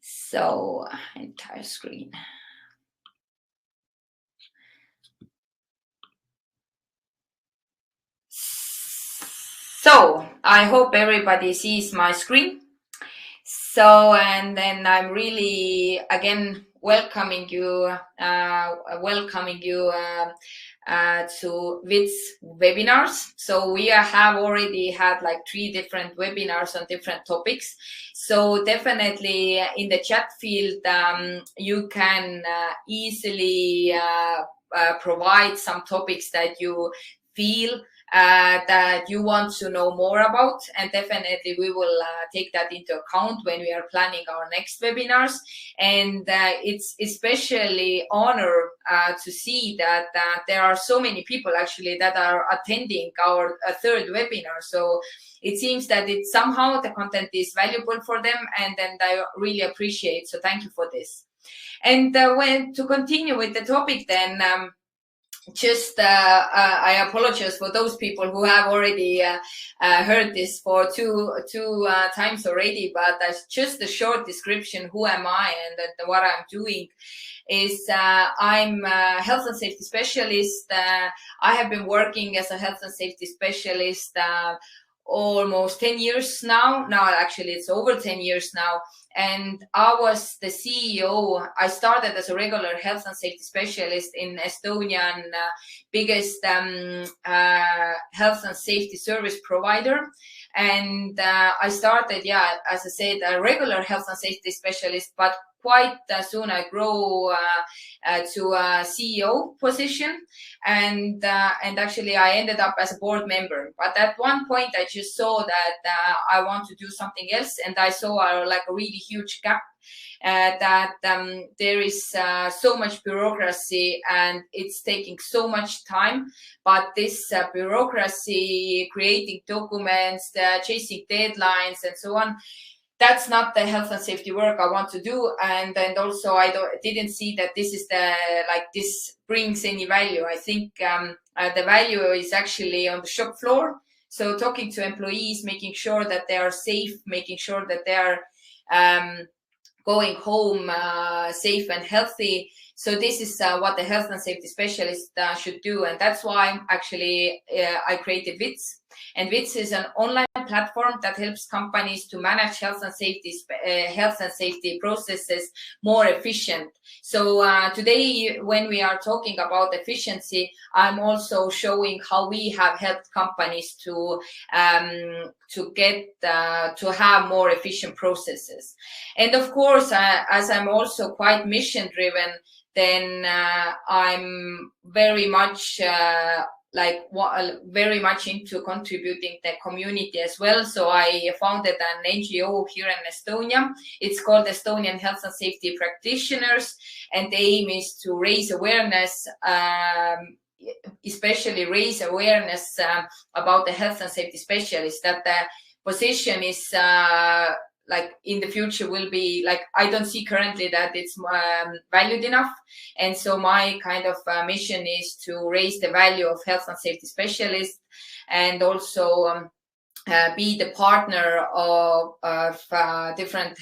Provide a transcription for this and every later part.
So entire screen. So I hope everybody sees my screen. So, and then I'm really again welcoming you to WITS webinars. So we have already had like 3 different webinars on different topics. So definitely in the chat field, you can easily provide some topics that you feel that you want to know more about, and definitely we will take that into account when we are planning our next webinars. And it's especially honor to see that there are so many people actually that are attending our third webinar. So it seems that it somehow the content is valuable for them, and I really appreciate. So thank you for this. And when to continue with the topic, then I apologize for those people who have already heard this for two times already, but that's just a short description. Who am I and what I'm doing is I'm a health and safety specialist. I have been working as a health and safety specialist almost 10 years now. Now, actually, it's over 10 years now. And I was the CEO. I started as a regular health and safety specialist in Estonian biggest health and safety service provider. And I started, as I said, a regular health and safety specialist, but quite soon I grow to a CEO position, and actually I ended up as a board member. But at one point I just saw that I want to do something else, and I saw like a really huge gap that there is so much bureaucracy and it's taking so much time. But this bureaucracy, creating documents, chasing deadlines and so on, that's not the health and safety work I want to do. And also I didn't see that this is this brings any value. I think the value is actually on the shop floor. So talking to employees, making sure that they are safe, making sure that they are going home safe and healthy. So this is what the health and safety specialist should do. And that's why actually I created WITS. And WITS is an online platform that helps companies to manage health and safety processes more efficient. So today, when we are talking about efficiency, I'm also showing how we have helped companies to get to have more efficient processes. And of course, as I'm also quite mission driven, then I'm very much very much into contributing the community as well. So I founded an NGO here in Estonia. It's called Estonian Health and Safety Practitioners, and the aim is to raise awareness, especially raise awareness about the health and safety specialist, that the position is in the future will be I don't see currently that it's valued enough. And so my kind of mission is to raise the value of health and safety specialists, and also be the partner of different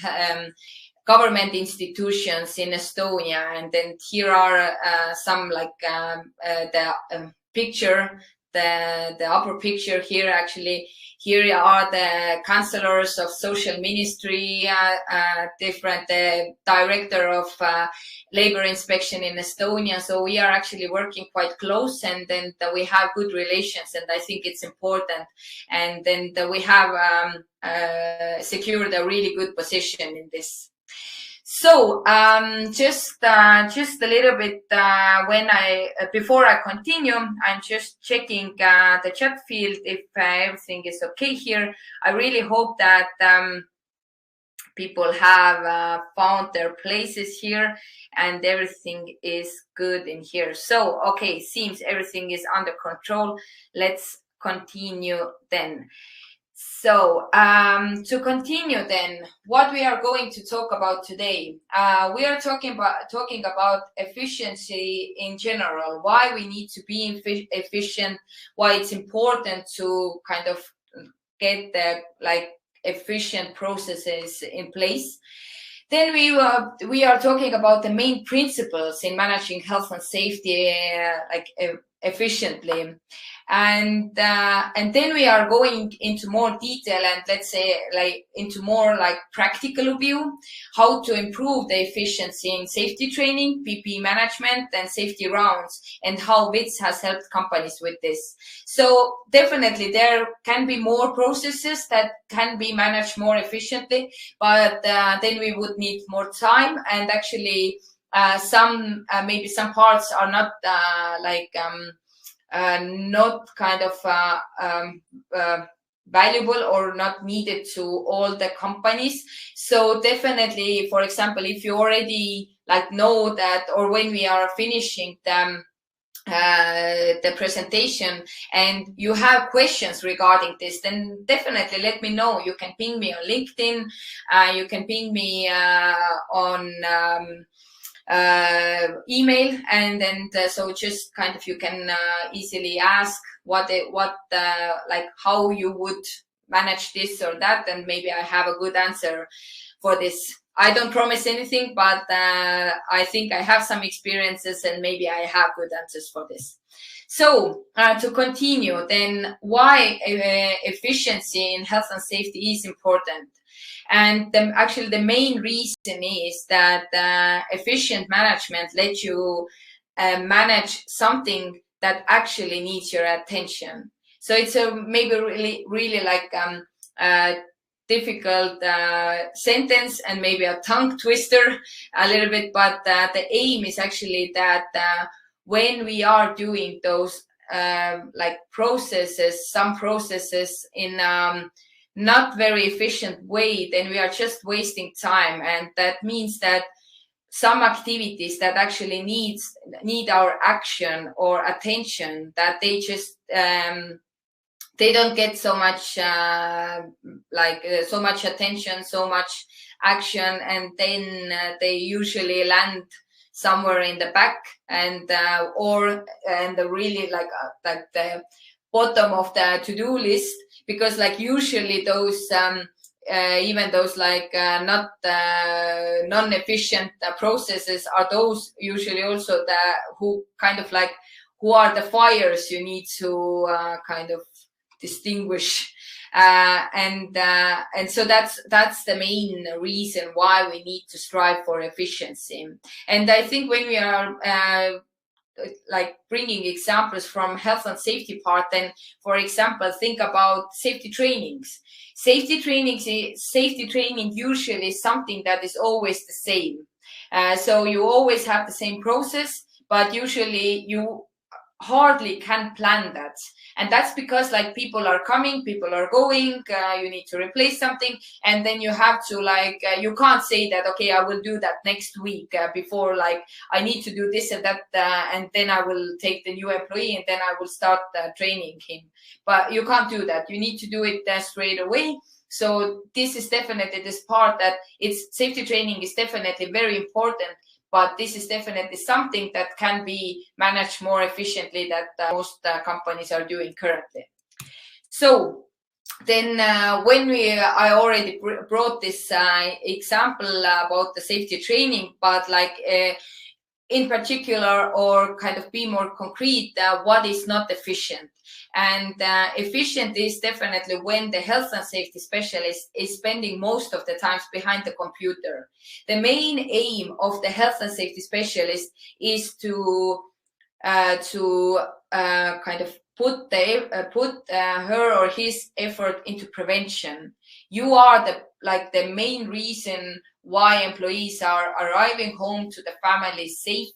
government institutions in Estonia. And then here are some picture, the upper picture here. Actually, here are the counselors of social ministry, different director of labor inspection in Estonia. So we are actually working quite close, and then we have good relations, and I think it's important. And then we have secured a really good position in this. So just a little bit before I continue, I'm just checking the chat field if everything is okay here. I really hope that people have found their places here and everything is good in here. So, okay, seems everything is under control. Let's continue then. So to continue then, what we are going to talk about today, we are talking about efficiency in general, why we need to be efficient, why it's important to kind of get the efficient processes in place. Then we are talking about the main principles in managing health and safety efficiently, and then we are going into more detail and let's say into more practical view how to improve the efficiency in safety training, PPE management, and safety rounds, and how WITS has helped companies with this. So definitely there can be more processes that can be managed more efficiently, but then we would need more time, and actually maybe some parts are not not kind of valuable or not needed to all the companies. So definitely, for example, if you already know that, or when we are finishing the presentation and you have questions regarding this, then definitely let me know. You can ping me on LinkedIn, you can ping me on email, and then so just kind of you can easily ask how you would manage this or that, and maybe I have a good answer for this. I don't promise anything, but I think I have some experiences and maybe I have good answers for this. So to continue, then why efficiency in health and safety is important. And actually the main reason is that efficient management lets you manage something that actually needs your attention. So it's a maybe really difficult sentence and maybe a tongue twister a little bit, but the aim is actually that when we are doing those processes, some processes in not very efficient way, then we are just wasting time, and that means that some activities that actually need our action or attention, that they just they don't get so much so much attention, so much action, and then they usually land somewhere in the back, and the really the bottom of the to-do list, because usually those even those not non-efficient processes are those usually also who are the fires you need to kind of distinguish, and so that's the main reason why we need to strive for efficiency. And I think when we are bringing examples from health and safety part, then for example think about safety trainings. Safety training usually is something that is always the same, so you always have the same process, but usually you hardly can plan that. And that's because people are coming, people are going, you need to replace something, and then you have to you can't say that, okay, I will do that next week before I need to do this and that, and then I will take the new employee and then I will start training him. But you can't do that. You need to do it straight away. So this is definitely this part that safety training is definitely very important, but this is definitely something that can be managed more efficiently that most companies are doing currently. So then when I already brought this example about the safety training, but in particular, or kind of be more concrete, what is not efficient. And efficient is definitely when the health and safety specialist is spending most of the time behind the computer. The main aim of the health and safety specialist is to kind of put her or his effort into prevention. You are the main reason why employees are arriving home to the family safe,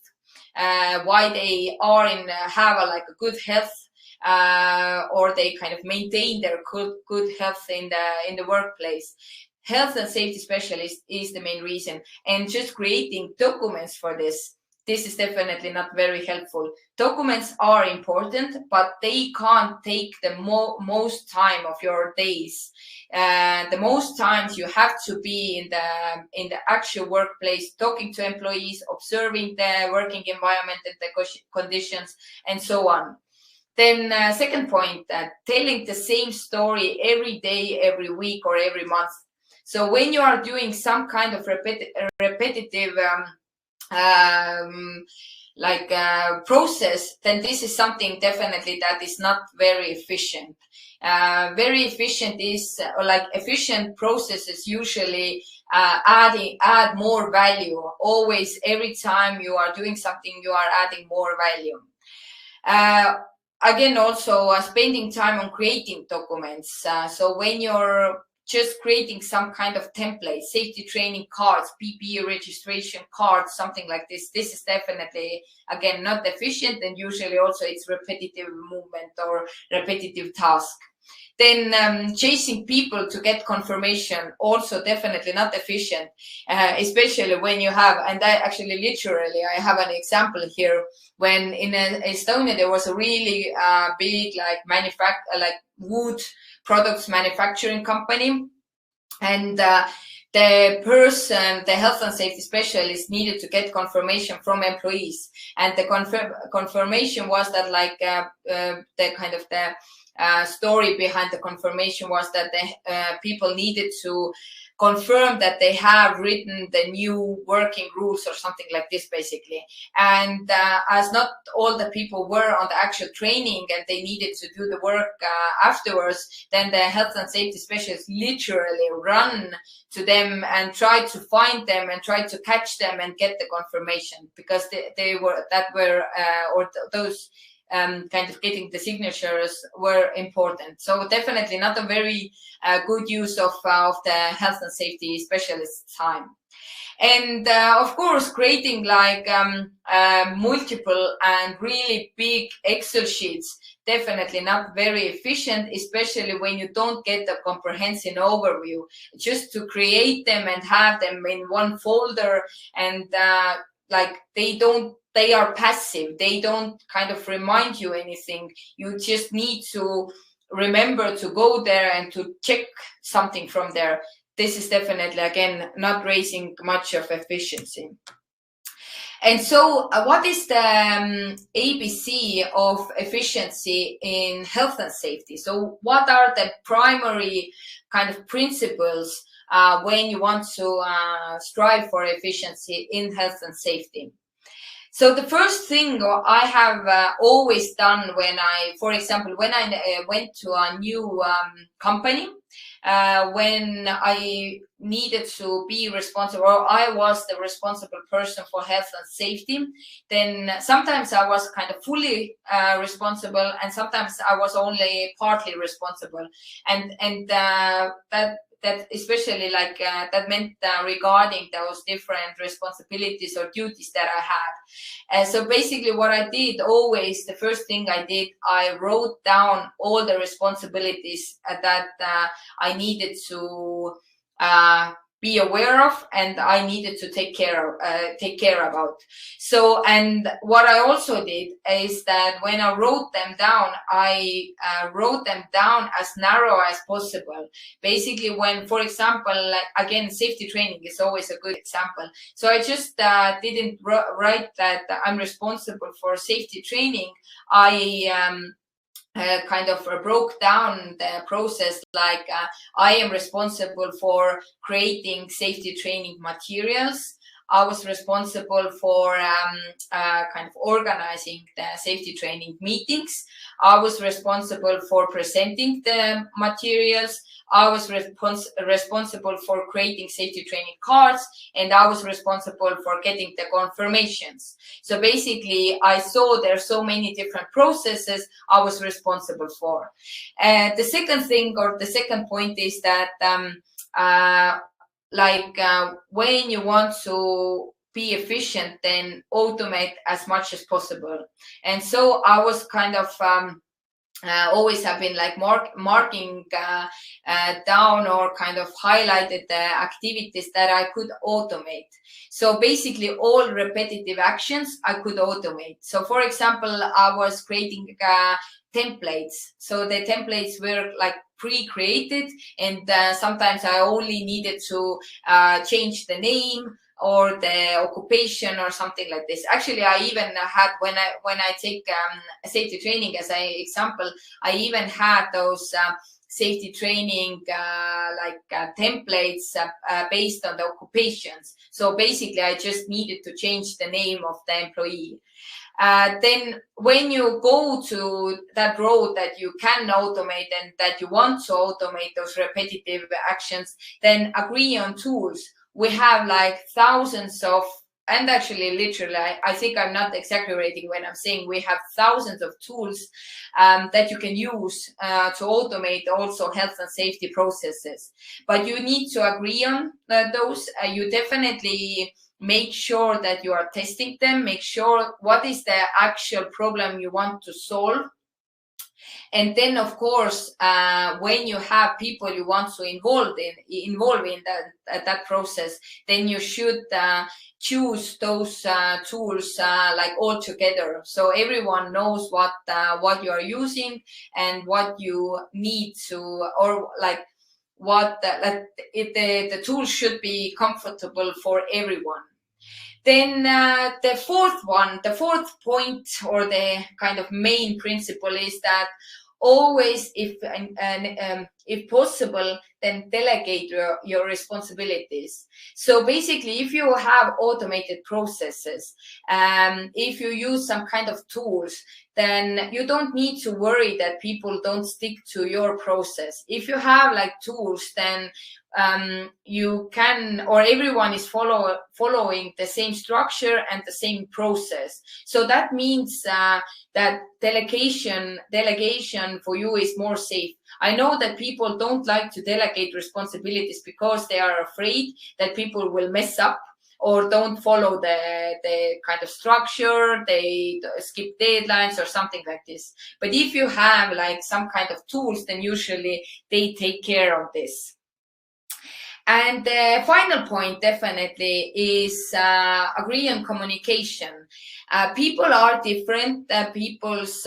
why they are have a good health, or they kind of maintain their good health in the workplace. Health and safety specialist is the main reason, and just creating documents for this is definitely not very helpful. Documents are important, but they can't take the most time of your days. The most times you have to be in the actual workplace, talking to employees, observing the working environment and the conditions, and so on. Then second point, telling the same story every day, every week, or every month. So when you are doing some kind of repetitive process, then this is something definitely that is not very efficient. Very efficient is efficient processes usually add more value. Always, every time you are doing something, you are adding more value. Again, also spending time on creating documents. So when you're just creating some kind of template, safety training cards, PPE registration cards, something like this, this is definitely, again, not efficient, and usually also it's repetitive movement or repetitive task. Then chasing people to get confirmation, also definitely not efficient, especially when you have, and I actually literally, I have an example here, when in Estonia there was a really big wood products manufacturing company, and the person, the health and safety specialist, needed to get confirmation from employees, and the confirmation was that the story behind the confirmation was that the people needed to confirm that they have written the new working rules or something like this, basically. And as not all the people were on the actual training and they needed to do the work afterwards, then the health and safety specialists literally run to them and try to find them and try to catch them and get the confirmation, because those kind of getting the signatures were important. So definitely not a very good use of the health and safety specialist time. And of course, creating multiple and really big Excel sheets, definitely not very efficient, especially when you don't get a comprehensive overview. Just to create them and have them in one folder, and they are passive. They don't kind of remind you anything. You just need to remember to go there and to check something from there. This is definitely, again, not raising much of efficiency. And so what is the ABC of efficiency in health and safety? So what are the primary kind of principles when you want to strive for efficiency in health and safety? So the first thing I have always done for example, when I went to a new company, when I needed to be responsible, or I was the responsible person for health and safety, then sometimes I was kind of fully responsible, and sometimes I was only partly responsible. And that especially that meant regarding those different responsibilities or duties that I had. So basically what I did always, the first thing I did, I wrote down all the responsibilities that I needed to be aware of and I needed to take care about. So, and what I also did is that when I wrote them down, I wrote them down as narrow as possible. Basically, when, for example, again, safety training is always a good example. So I just didn't write that I'm responsible for safety training. I kind of broke down the process, I am responsible for creating safety training materials. I was responsible for kind of organizing the safety training meetings. I was responsible for presenting the materials. I was responsible for creating safety training cards, and I was responsible for getting the confirmations. So basically, I saw there's so many different processes I was responsible for. The second thing, or the second point, is that when you want to be efficient, then automate as much as possible. And so I was kind of always have been marking down or kind of highlighted the activities that I could automate. So basically all repetitive actions I could automate. So for example, I was creating templates. So the templates were pre-created, and sometimes I only needed to change the name or the occupation or something like this. Actually, I even had, when I take safety training as an example, I even had those safety training templates based on the occupations. So basically, I just needed to change the name of the employee. Then when you go to that road that you can automate and that you want to automate those repetitive actions, then agree on tools. We have like thousands of, and actually literally, I think I'm not exaggerating when I'm saying we have thousands of tools that you can use to automate also health and safety processes. But you need to agree on those. You definitely make sure that you are testing them, make sure what is the actual problem you want to solve. And then, of course, when you have people you want to involve in that process, then you should choose those tools like all together, so everyone knows what you are using and what you need to, or like what the tool should be comfortable for everyone. Then the fourth point, or the kind of main principle, is that always, if possible, then delegate your responsibilities. So basically, if you have automated processes, if you use some kind of tools, then you don't need to worry that people don't stick to your process. If you have like tools, then you can, or everyone is following the same structure and the same process. So that means that delegation for you is more safe. I know that people don't like to delegate responsibilities because they are afraid that people will mess up or don't follow the kind of structure, they skip deadlines or something like this. But if you have like some kind of tools, then usually they take care of this. And the final point definitely is agree on communication. People are different. People's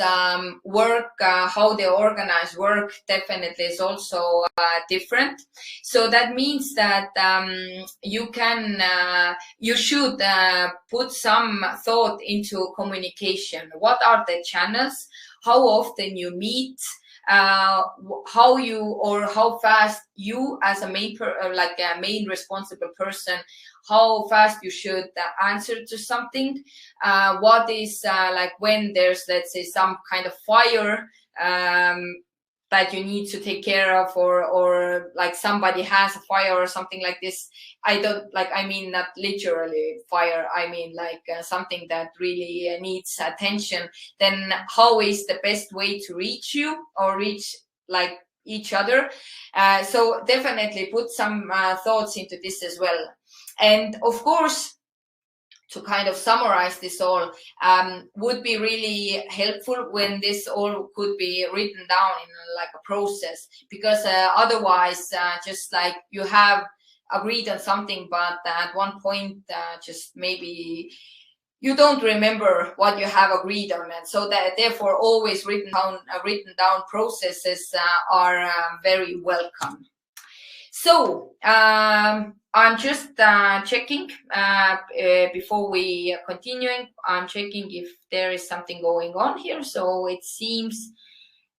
work, how they organize work, definitely is also different. So that means that you should put some thought into communication. What are the channels? How often you meet? How you, or how fast you as a main responsible person, how fast you should answer to something. What is like when there's, let's say, some kind of fire that you need to take care of, or like somebody has a fire or something like this. I mean not literally fire, I mean like something that really needs attention. Then how is the best way to reach you or reach like each other? So definitely put some thoughts into this as well. And of course, to kind of summarize this all, would be really helpful when this all could be written down in like a process, because otherwise just like you have agreed on something, but at one point just maybe you don't remember what you have agreed on. And so that therefore always written down processes are very welcome. So I'm just checking before we continuing. I'm checking if there is something going on here. So it seems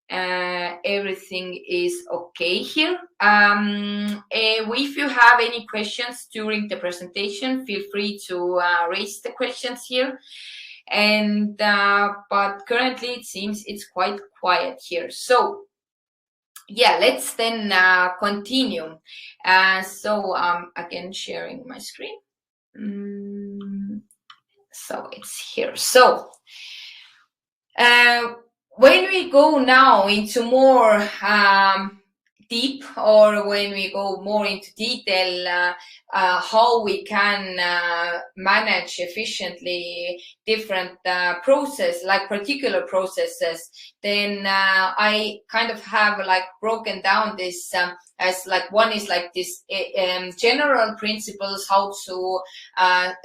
everything is okay here. If you have any questions during the presentation, feel free to raise the questions here. And but currently it seems it's quite quiet here. So yeah, let's then continue. So again, sharing my screen. So it's here. So when we go now into more deep, or when we go more into detail, how we can manage efficiently different like particular processes, then I kind of have like broken down this as like one is like this general principles how to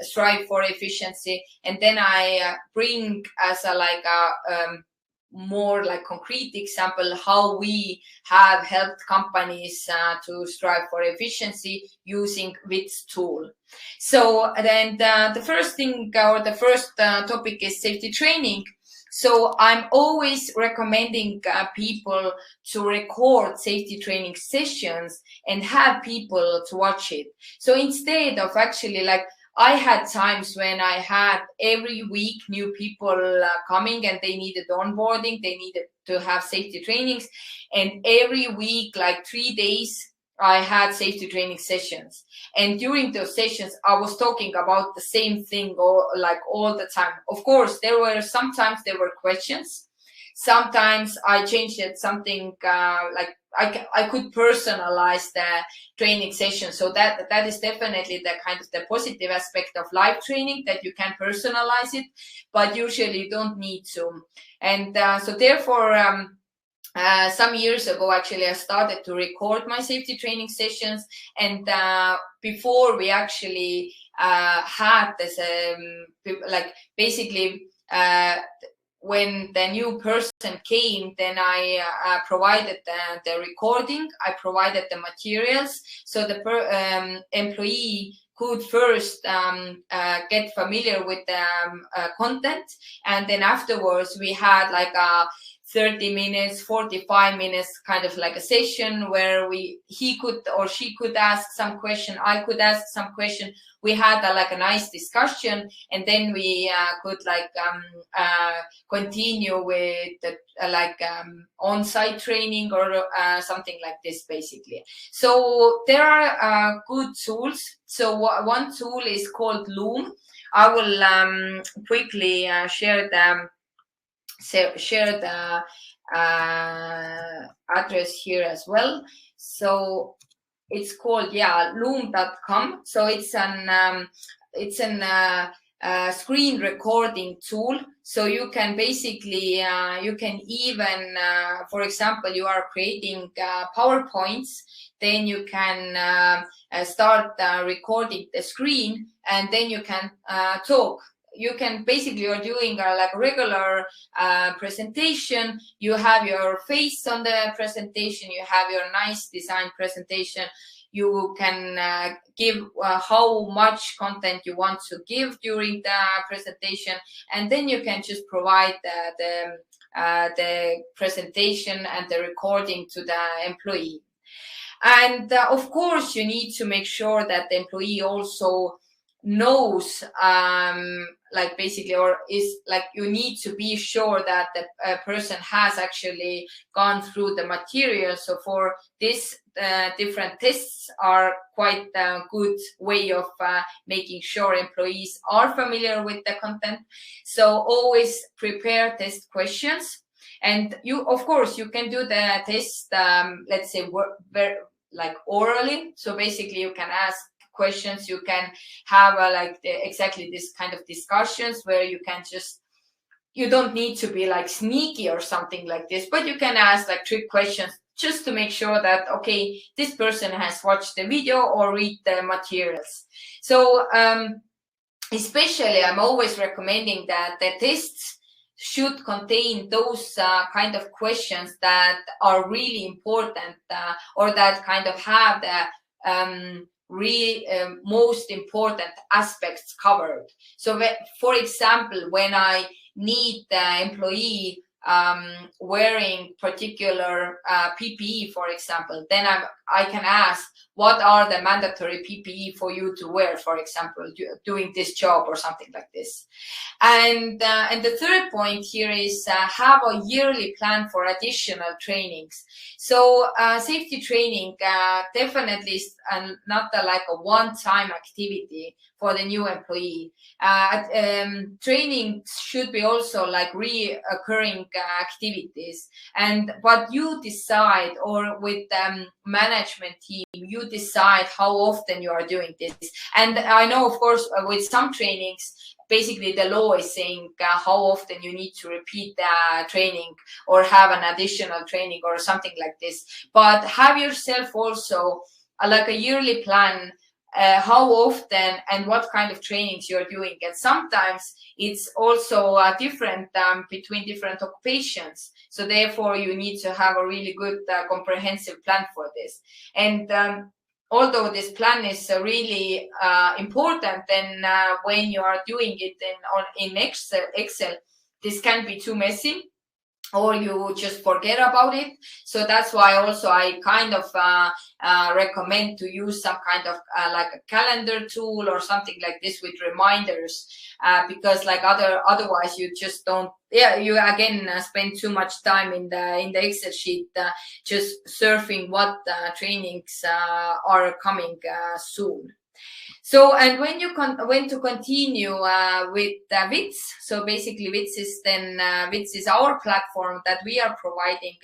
strive for efficiency, and then I bring as a like a more like concrete example how we have helped companies to strive for efficiency using WITS tool. So then the first thing or the first topic is safety training. So I'm always recommending people to record safety training sessions and have people to watch it. So instead of actually like, I had times when I had every week new people coming and they needed onboarding, they needed to have safety trainings. And every week, like 3 days, I had safety training sessions. And during those sessions, I was talking about the same thing like all the time. Of course, sometimes there were questions. Sometimes I changed it something like I could personalize the training session. So that is definitely the kind of the positive aspect of live training, that you can personalize it, but usually you don't need to. And so therefore, some years ago, actually, I started to record my safety training sessions. And before we actually had this, like basically, when the new person came, then I provided the recording, I provided the materials. So the employee could first get familiar with the content. And then afterwards, we had like a 30 minutes, 45 minutes, kind of like a session where he could or she could ask some question, I could ask some question. We had like a nice discussion, and then we could like continue with the, on-site training or something like this, basically. So there are good tools. So one tool is called Loom. I will quickly share the address here as well. So it's called loom.com. So it's an screen recording tool. So you can basically you can even for example, you are creating PowerPoints, then you can start recording the screen, and then you can talk. You can basically, you're doing like a regular presentation. You have your face on the presentation. You have your nice design presentation. You can give how much content you want to give during the presentation. And then you can just provide the presentation and the recording to the employee. And of course, you need to make sure that the employee also knows like basically, or is like, you need to be sure that the person has actually gone through the material. So for this, different tests are quite a good way of making sure employees are familiar with the content. So always prepare test questions. And you, of course, you can do the test, let's say, like orally. So basically, you can ask questions, you can have exactly this kind of discussions where you can just, you don't need to be like sneaky or something like this, but you can ask like trick questions just to make sure that, okay, this person has watched the video or read the materials. So especially, I'm always recommending that the tests should contain those kind of questions that are really important or that kind of have the most important aspects covered. So for example, when I need the employee wearing particular PPE, for example, then I can ask, what are the mandatory PPE for you to wear, for example, doing this job or something like this. And the third point here is have a yearly plan for additional trainings. So safety training definitely is not like a one-time activity for the new employee. Training should be also like reoccurring activities. But you decide, or with management team, you decide how often you are doing this. And I know, of course, with some trainings, basically the law is saying how often you need to repeat the training or have an additional training or something like this. But have yourself also like a yearly plan how often and what kind of trainings you're doing. And sometimes it's also different between different occupations. So therefore, you need to have a really good comprehensive plan for this. And although this plan is really important, then when you are doing it in Excel, this can be too messy, or you just forget about it. So that's why also I kind of recommend to use some kind of like a calendar tool or something like this with reminders, because like otherwise you just don't, you again spend too much time in the Excel sheet just surfing what trainings are coming soon. So, and when you when to continue with WITS, so basically WITS is then WITS is our platform that we are providing,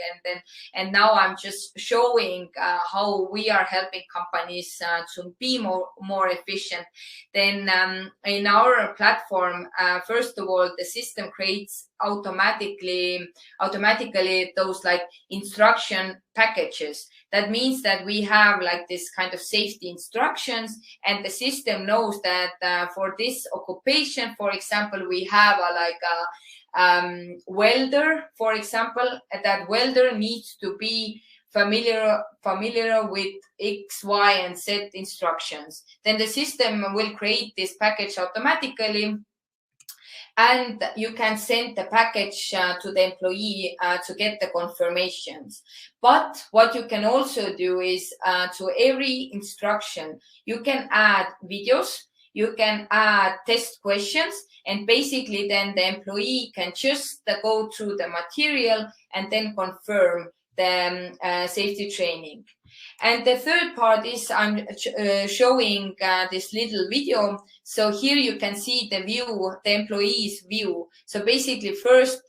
and now I'm just showing how we are helping companies to be more efficient. Then in our platform, first of all, the system creates automatically those like instruction packages. That means that we have like this kind of safety instructions, and the system knows that for this occupation, for example, we have a welder, for example, that welder needs to be familiar with X, Y, and Z instructions. Then the system will create this package automatically, and you can send the package to the employee to get the confirmations. But what you can also do is to every instruction, you can add videos, you can add test questions, and basically then the employee can just go through the material and then confirm the safety training. And the third part is I'm showing this little video. So here you can see the view, the employee's view. So basically first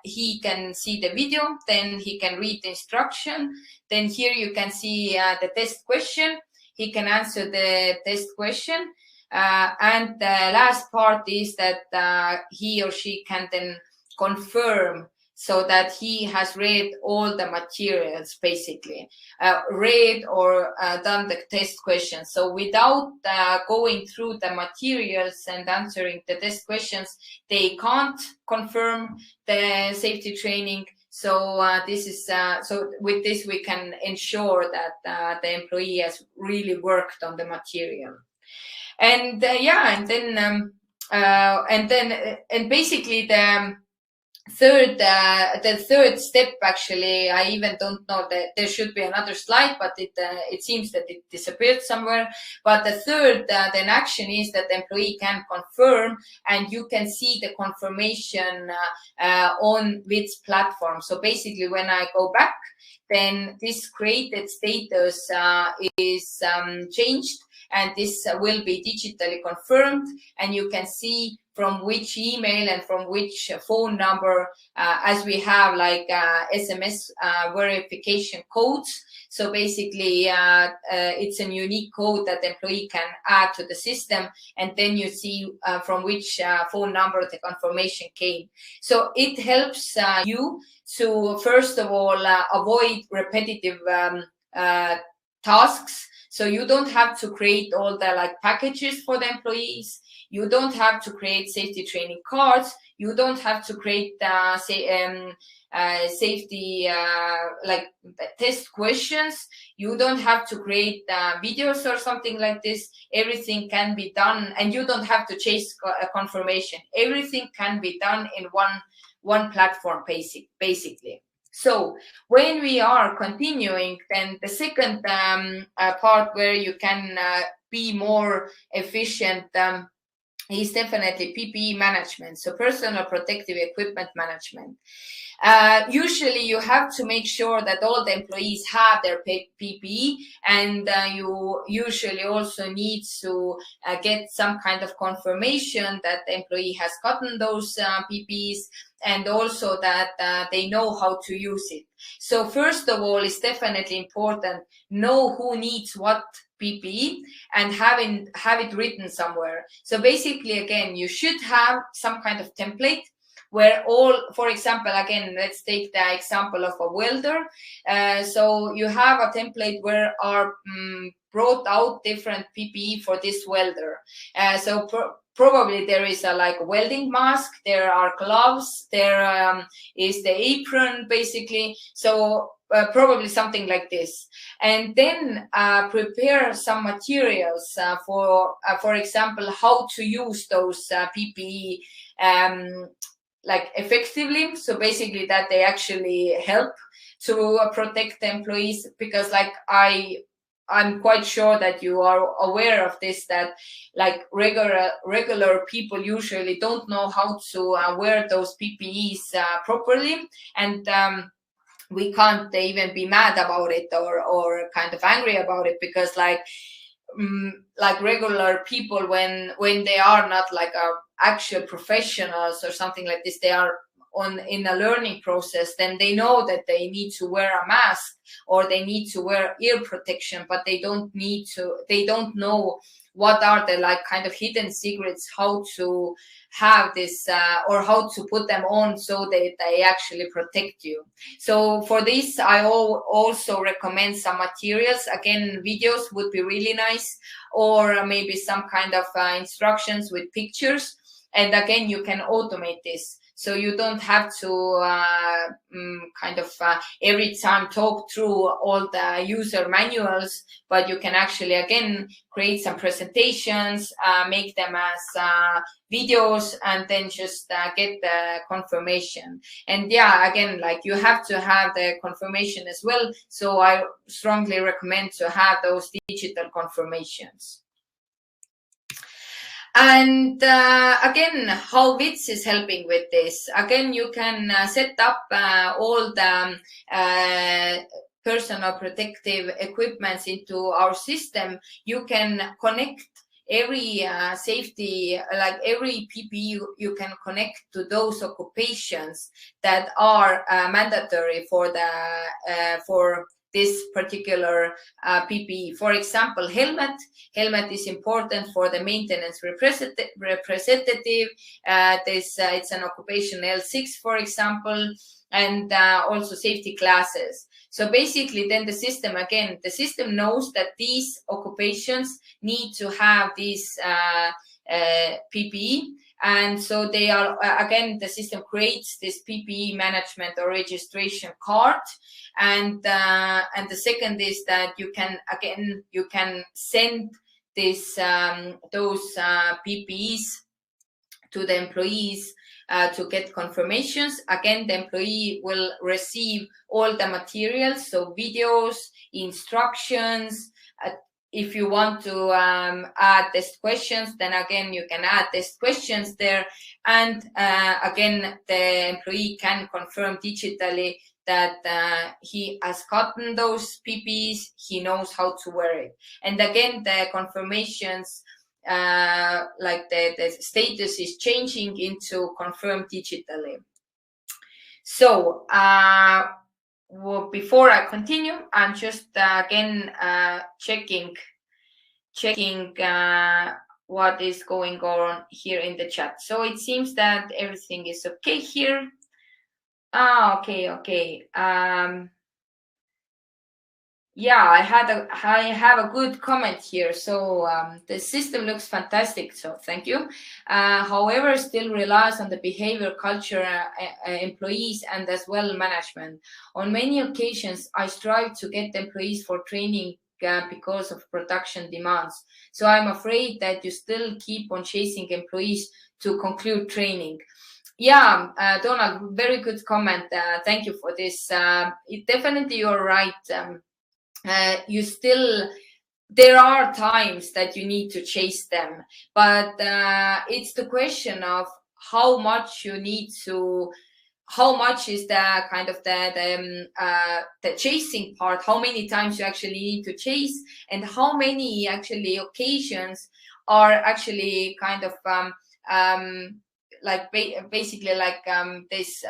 he can see the video, then he can read the instruction. Then here you can see the test question. He can answer the test question. And the last part is that he or she can then confirm, so that he has read all the materials, basically, read or done the test questions. So without going through the materials and answering the test questions, they can't confirm the safety training. So this is so with this we can ensure that the employee has really worked on the material. And and basically the third step, actually, I even don't know that there should be another slide, but it seems that it disappeared somewhere. But the third then action is that the employee can confirm, and you can see the confirmation on WITS platform. So basically, when I go back, then this created status is changed, and this will be digitally confirmed, and you can see from which email and from which phone number, as we have like SMS verification codes. So basically, it's a unique code that the employee can add to the system, and then you see from which phone number the confirmation came. So it helps you to, first of all, avoid repetitive tasks. So you don't have to create all the like packages for the employees. You don't have to create safety training cards. You don't have to create safety like test questions. You don't have to create videos or something like this. Everything can be done, and you don't have to chase a confirmation. Everything can be done in one platform, basically. So when we are continuing, then the second part where you can be more efficient is definitely PPE management, so personal protective equipment management. Usually you have to make sure that all the employees have their PPE, and you usually also need to get some kind of confirmation that the employee has gotten those PPEs, and also that they know how to use it. So first of all, it's definitely important, know who needs what PPE and have it written somewhere. So basically, again, you should have some kind of template where for example, again, let's take the example of a welder. So you have a template where are brought out different PPE for this welder. So probably there is a like welding mask, there are gloves, there is the apron basically. So probably something like this. And then prepare some materials for example, how to use those PPE like effectively. So basically that they actually help to protect the employees, because like I'm quite sure that you are aware of this, that like regular people usually don't know how to wear those PPEs properly. And we can't even be mad about it or kind of angry about it, because like regular people, when they are not like actual professionals or something like this, they are in a learning process, then they know that they need to wear a mask or they need to wear ear protection, but they don't know what are the like kind of hidden secrets, how to have this or how to put them on so that they actually protect you. So for this, I also recommend some materials. Again, videos would be really nice, or maybe some kind of instructions with pictures. And again, you can automate this. So you don't have to kind of every time talk through all the user manuals, but you can actually, again, create some presentations, make them as videos, and then just get the confirmation. And yeah, again, like you have to have the confirmation as well. So I strongly recommend to have those digital confirmations. And again, how WITS is helping with this. Again, you can set up all the personal protective equipments into our system. You can connect every safety, like every PPE, you can connect to those occupations that are mandatory for this particular PPE. For example, helmet. Helmet is important for the maintenance representative. It's an occupation L6, for example, and also safety classes. So basically, then the system knows that these occupations need to have these PPE. And so they are, again, the system creates this PPE management or registration card. And the second is that you can send those PPEs to the employees to get confirmations. Again, the employee will receive all the materials, so videos, instructions. If you want to add test questions, then again, you can add test questions there. And again, the employee can confirm digitally that he has gotten those PPEs, he knows how to wear it. And again, the confirmations, like the status is changing into confirmed digitally. So well, before I continue, I'm just again checking what is going on here in the chat. So it seems that everything is okay here. Okay. Yeah, I have a good comment here. So the system looks fantastic. So thank you. However, still relies on the behavior, culture, employees, and as well management. On many occasions, I strive to get employees for training because of production demands. So I'm afraid that you still keep on chasing employees to conclude training. Yeah, Donald, very good comment. Thank you for this. Definitely, you're right. There are times that you need to chase them, but it's the question of how much you need to, how much is the kind of the chasing part, how many times you actually need to chase, and how many actually occasions are actually kind of like basically like this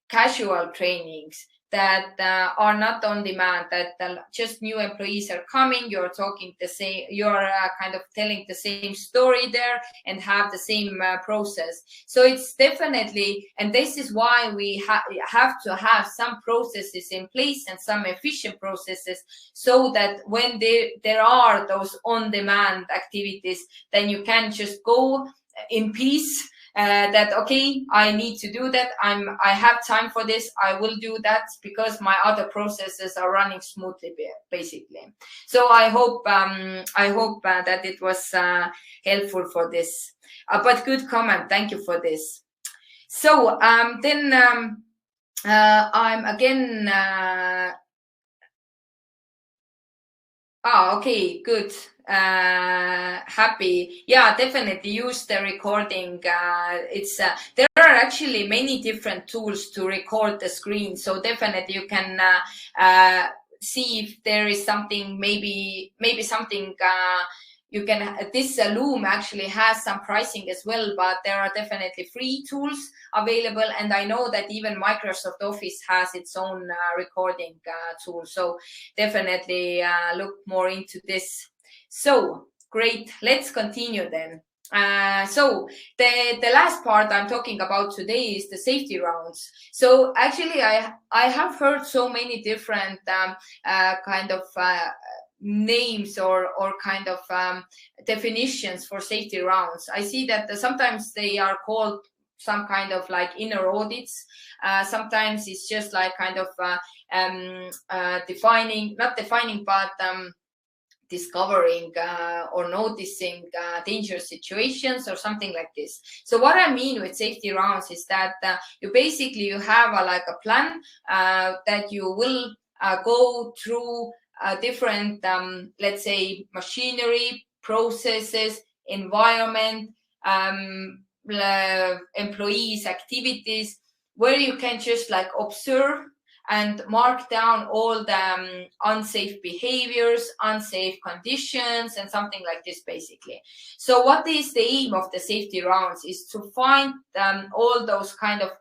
casual trainings that are not on demand, that just new employees are coming, you're talking the same, you're kind of telling the same story there and have the same process. So it's definitely, and this is why we have to have some processes in place and some efficient processes, so that when there are those on-demand activities, then you can just go in peace. That okay, I need to do that. I have time for this. I will do that because my other processes are running smoothly, basically. So I hope that it was helpful for this. But good comment. Thank you for this. So then I'm again. Okay, good. Happy. Yeah, definitely use the recording. There are actually many different tools to record the screen, so definitely you can see if there is something, maybe something you can. This Loom actually has some pricing as well, but there are definitely free tools available, and I know that even Microsoft Office has its own recording tool. So definitely look more into this. So great, let's continue then. So the last part I'm talking about today is the safety rounds. So actually, I have heard so many different kind of names or kind of definitions for safety rounds. I see that sometimes they are called some kind of like inner audits. Sometimes it's just like kind of discovering or noticing dangerous situations or something like this. So what I mean with safety rounds is that you have like a plan that you will go through different, let's say, machinery, processes, environment, employees, activities, where you can just like observe and mark down all the unsafe behaviors, unsafe conditions, and something like this, basically. So what is the aim of the safety rounds is to find all those kind of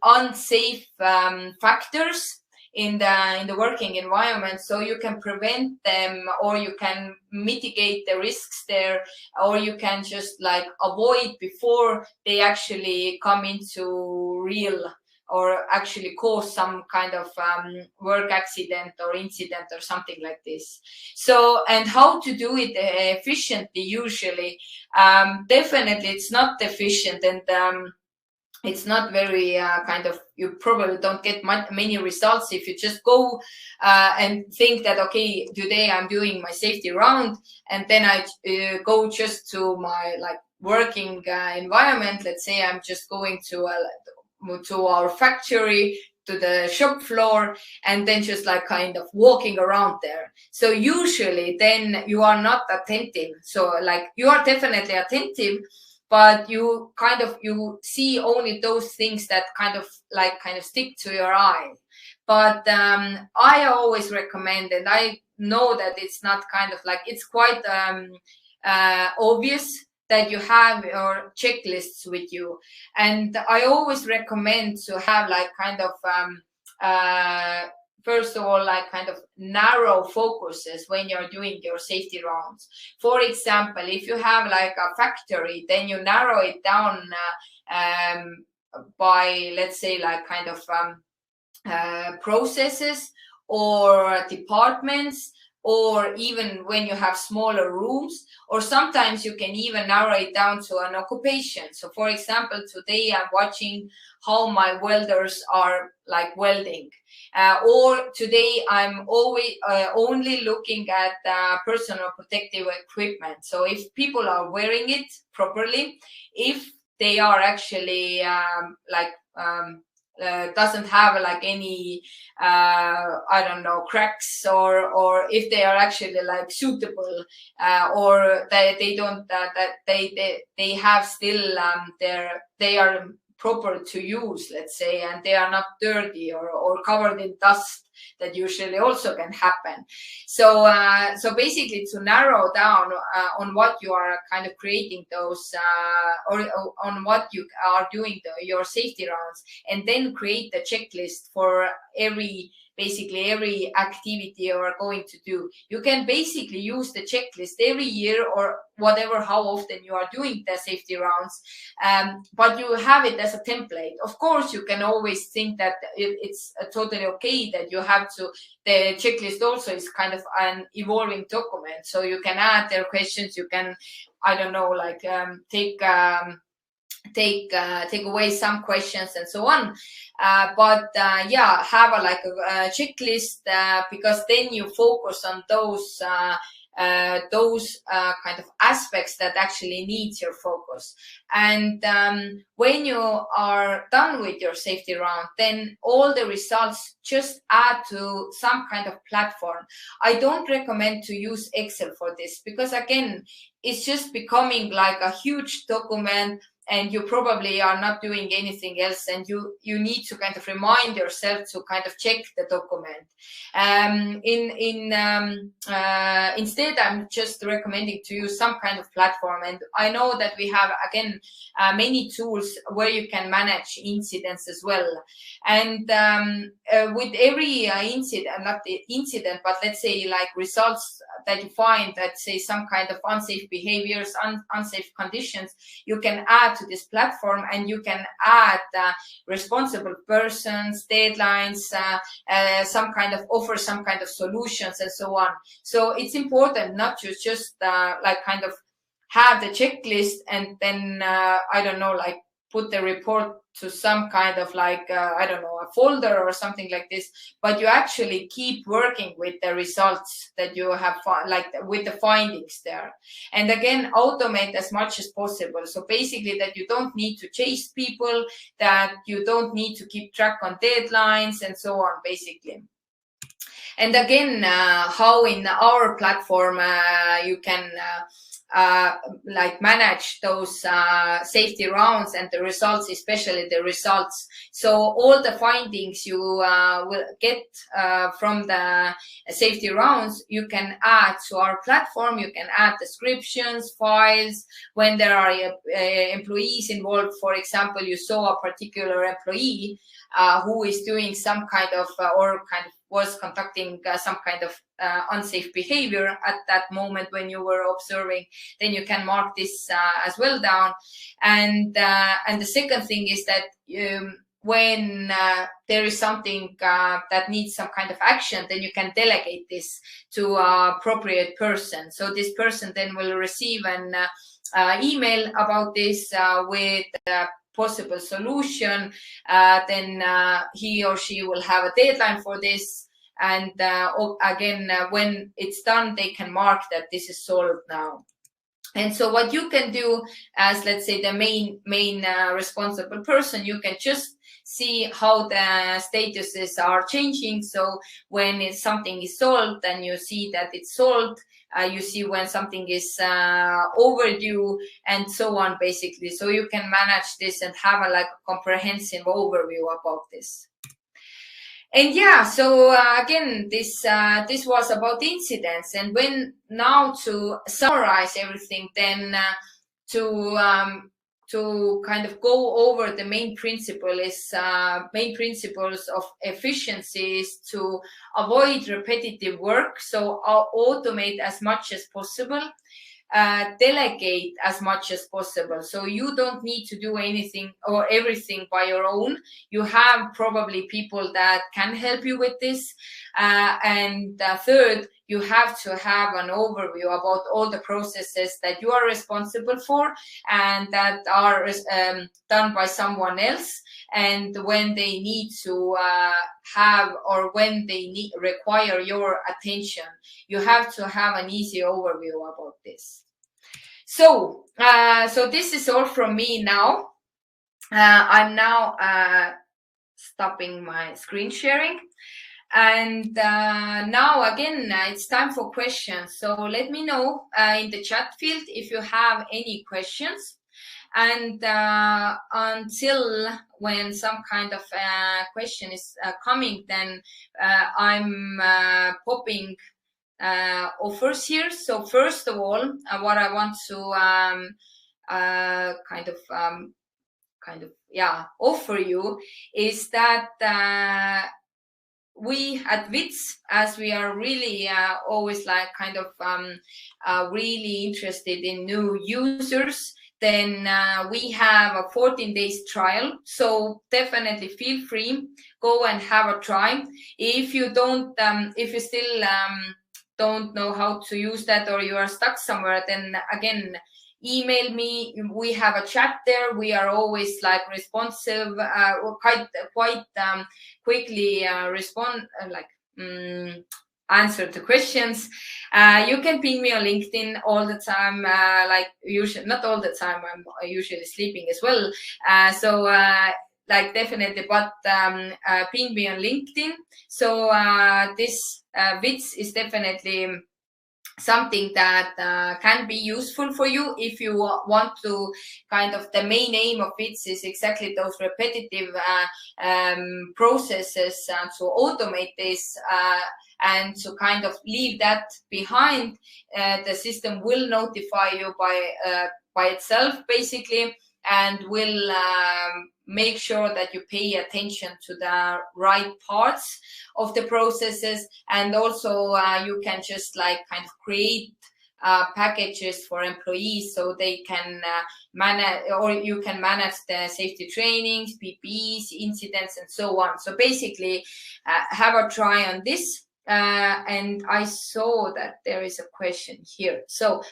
unsafe factors in the working environment, so you can prevent them, or you can mitigate the risks there, or you can just like avoid before they actually come into real, or actually cause some kind of work accident or incident or something like this. So, and how to do it efficiently, usually, definitely it's not efficient, and it's not very kind of, you probably don't get many results if you just go and think that, okay, today I'm doing my safety round, and then I go just to my like working environment. Let's say I'm just going to our factory, to the shop floor, and then just like kind of walking around there. So usually then you are not attentive. So like you are definitely attentive, but you see only those things that kind of stick to your eye. But I always recommend, and I know that it's not kind of like, it's quite obvious that you have your checklists with you. And I always recommend to have like kind of, first of all, like kind of narrow focuses when you're doing your safety rounds. For example, if you have like a factory, then you narrow it down by, let's say, like kind of processes or departments, or even when you have smaller rooms, or sometimes you can even narrow it down to an occupation. So for example, today I'm watching how my welders are like welding, or today I'm always only looking at personal protective equipment. So if people are wearing it properly, if they are actually doesn't have like any I don't know, cracks, or if they are actually like suitable, or they don't that they have still they are proper to use, let's say, and they are not dirty or covered in dust. that usually also can happen. So so basically, to narrow down on what you are kind of creating those or on what you are doing your safety rounds, and then create the checklist for basically every activity you are going to do. You can basically use the checklist every year or whatever, how often you are doing the safety rounds, but you have it as a template. Of course, you can always think that it's totally okay that you have to, the checklist also is kind of an evolving document. So you can add their questions, you can, I don't know, like take away some questions and so on, but yeah, have a checklist, because then you focus on those kind of aspects that actually needs your focus. And when you are done with your safety round, then all the results just add to some kind of platform. I don't recommend to use Excel for this, because again, it's just becoming like a huge document, and you probably are not doing anything else, and you need to kind of remind yourself to kind of check the document. Instead, I'm just recommending to use some kind of platform. And I know that we have, again, many tools where you can manage incidents as well. And with every incident, not the incident, but let's say like results that you find that say some kind of unsafe behaviors, unsafe conditions, you can add to this platform, and you can add responsible persons, deadlines, some kind of offer, some kind of solutions, and so on. So it's important not to just like kind of have the checklist and then I don't know, like put the report to some kind of like I don't know, a folder or something like this, but you actually keep working with the results that you have, like with the findings there. And again, automate as much as possible. So basically that you don't need to chase people, that you don't need to keep track on deadlines and so on, basically. And again, how in our platform you can like manage those safety rounds and the results, especially the results. So all the findings you will get from the safety rounds, you can add to our platform. You can add descriptions, files. When there are employees involved, for example, you saw a particular employee who is doing some kind of or kind of was conducting some kind of unsafe behavior at that moment when you were observing, then you can mark this as well down. And the second thing is that when there is something that needs some kind of action, then you can delegate this to an appropriate person. So this person then will receive an email about this with possible solution. Then he or she will have a deadline for this. And again, when it's done, they can mark that this is solved now. And so what you can do as, let's say, the main responsible person, you can just see how the statuses are changing. So when something is solved, then you see that it's solved. You see when something is overdue and so on, basically. So you can manage this and have a comprehensive overview about this. And yeah, so again, this was about incidents. And when now to summarize everything, then to kind of go over the main principles of efficiency is to avoid repetitive work. So automate as much as possible. Delegate as much as possible. So you don't need to do anything or everything by your own. You have probably people that can help you with this. And third, you have to have an overview about all the processes that you are responsible for and that are done by someone else. And when they need to have, or when they require your attention, you have to have an easy overview about this. So, so this is all from me now. I'm now stopping my screen sharing. And now again, it's time for questions. So let me know in the chat field if you have any questions. And until when some kind of question is coming, then I'm popping offers here. So first of all, what I want to offer you is that we at WITS, as we are really always like really interested in new users, then we have a 14 days trial. So definitely feel free, go and have a try. If you don't, if you still don't know how to use that, or you are stuck somewhere, then again, email me. We have a chat there. We are always like responsive, quite quickly respond, answer the questions. You can ping me on LinkedIn all the time, like usually, not all the time, I'm usually sleeping as well. Like definitely, but ping me on LinkedIn. So this WITS is definitely something that can be useful for you if you want to the main aim of it is exactly those repetitive processes, to automate this and to leave that behind. The system will notify you by itself basically, and will make sure that you pay attention to the right parts of the processes. And also you can just create packages for employees so they can manage, or you can manage the safety trainings, PPEs, incidents, and so on. So basically have a try on this. And I saw that there is a question here. So,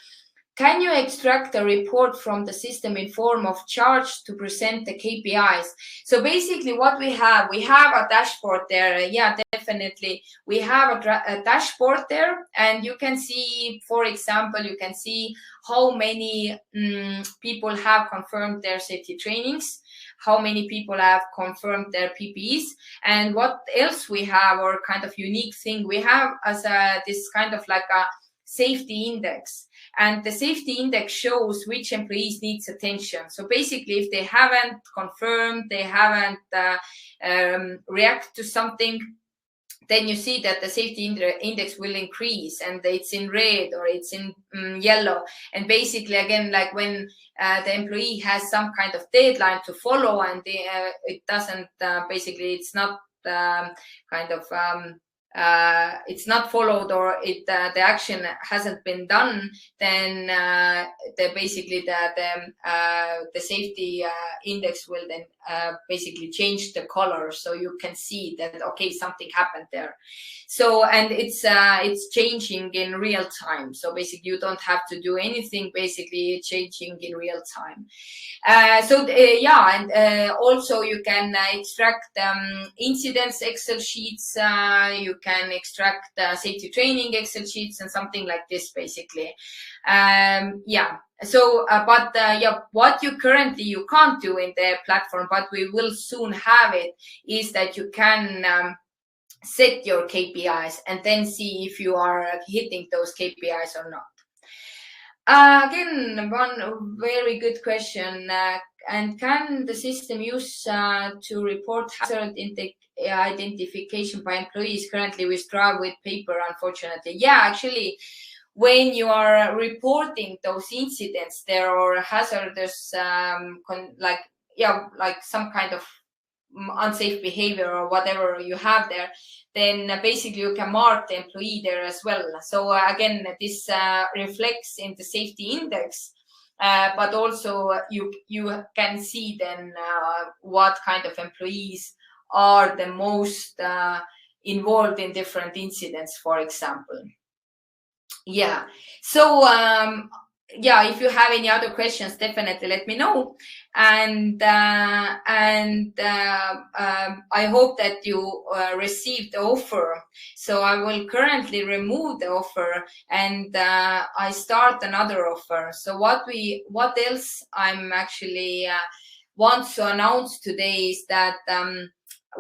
can you extract a report from the system in form of charts to present the KPIs? So basically what we have a dashboard there. Yeah, definitely. We have a dashboard there, and you can see, for example, you can see how many people have confirmed their safety trainings, how many people have confirmed their PPEs, and what else we have, or unique thing we have as this like a safety index. And the safety index shows which employees needs attention. So basically, if they haven't confirmed, they haven't react to something, then you see that the safety index will increase, and it's in red or it's in yellow. And basically, again, like when the employee has some kind of deadline to follow, and it doesn't, basically, it's not it's not followed, or the action hasn't been done, then basically the safety index will then basically change the color, so you can see that okay, something happened there. So, and it's changing in real time. So basically, you don't have to do anything. Basically, it's changing in real time. Also you can extract incidents Excel sheets. You can extract safety training Excel sheets and something like this, basically. What you currently you can't do in the platform, but we will soon have it, is that you can set your KPIs and then see if you are hitting those KPIs or not. Again, one very good question. And can the system use to report hazard identification by employees? Currently, we struggle with paper, unfortunately. Yeah, actually, when you are reporting those incidents, there are hazardous, like some kind of unsafe behavior or whatever you have there, then basically you can mark the employee there as well. So again, this reflects in the safety index, but also you can see then what kind of employees are the most involved in different incidents, for example. Yeah. So if you have any other questions, definitely let me know. And I hope that you received the offer. So I will currently remove the offer, and I start another offer. So what else I'm actually want to announce today is that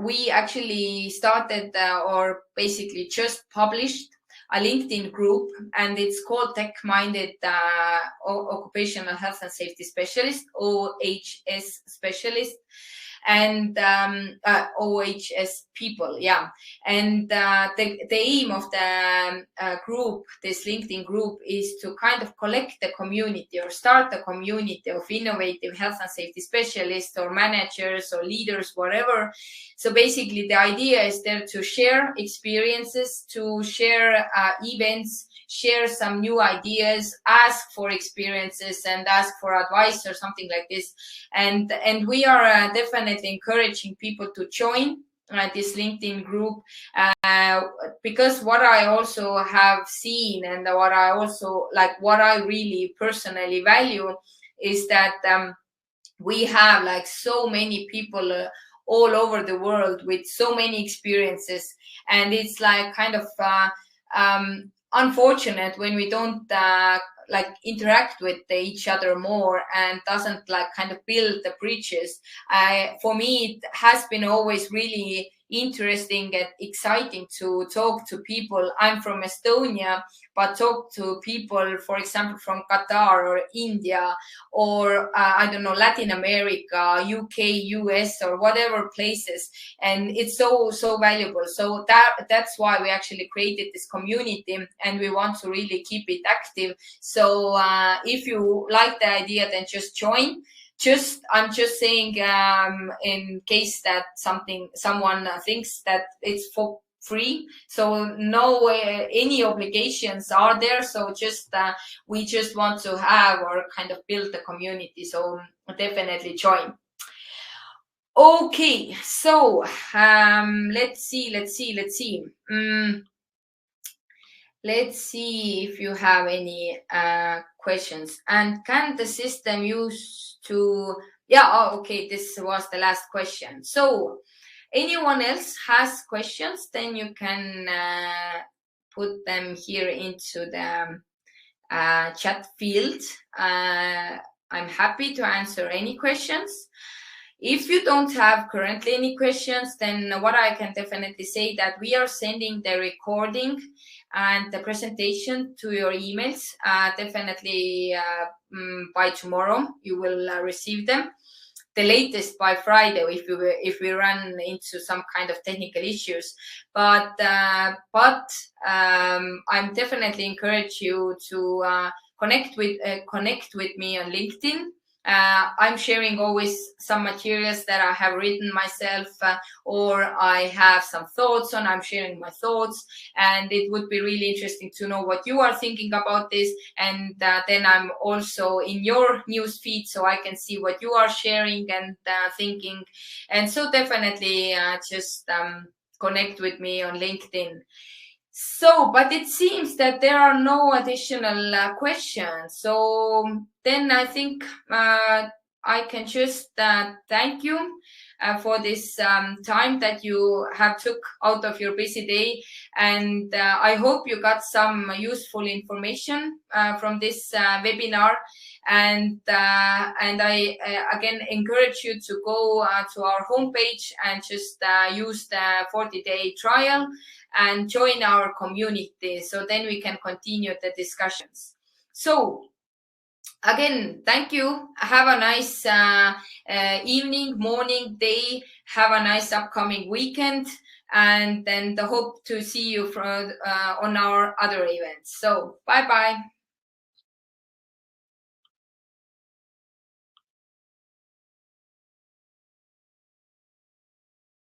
we actually started or basically just published a LinkedIn group, and it's called Tech-Minded Occupational Health and Safety Specialist, OHS Specialist, and OHS people, yeah. And the aim of the group, this LinkedIn group, is to kind of collect the community or start a community of innovative health and safety specialists or managers or leaders, whatever. So basically the idea is there to share experiences, to share events, share some new ideas, ask for experiences and ask for advice or something like this. And we are definitely encouraging people to join this LinkedIn group, because what I also have seen and what I also like, what I really personally value is that we have like so many people all over the world with so many experiences, and it's like kind of unfortunate when we don't like interact with each other more and doesn't like kind of build the bridges. For me, it has been always really interesting and exciting to talk to people. I'm from Estonia, but talk to people, for example, from Qatar or India or I don't know, Latin America, UK, US, or whatever places, and it's so valuable. So that's why we actually created this community, and we want to really keep it active. So if you like the idea, then just join. I'm just saying, in case that someone thinks that it's for free, so no any obligations are there. So just we just want to have or kind of build the community. So definitely join. Okay, so let's see. Let's see if you have any questions. And can the system use to, yeah, oh, okay, this was the last question. So anyone else has questions, then you can put them here into the chat field. I'm happy to answer any questions. If you don't have currently any questions, then what I can definitely say that we are sending the recording and the presentation to your emails. Definitely by tomorrow you will receive them. The latest by Friday if we run into some kind of technical issues. But I'm definitely encourage you to connect with me on LinkedIn. I'm sharing always some materials that I have written myself, or I have some thoughts on. I'm sharing my thoughts, and it would be really interesting to know what you are thinking about this. And then I'm also in your news feed, so I can see what you are sharing and thinking. And so definitely just connect with me on LinkedIn. So, but it seems that there are no additional questions. So then I think I can just thank you for this time that you have took out of your busy day. And I hope you got some useful information from this webinar. And I again encourage you to go to our homepage and just use the 40-day trial and join our community, so then we can continue the discussions. So again, thank you. Have a nice evening, morning, day. Have a nice upcoming weekend, and then the hope to see you on our other events. So bye bye.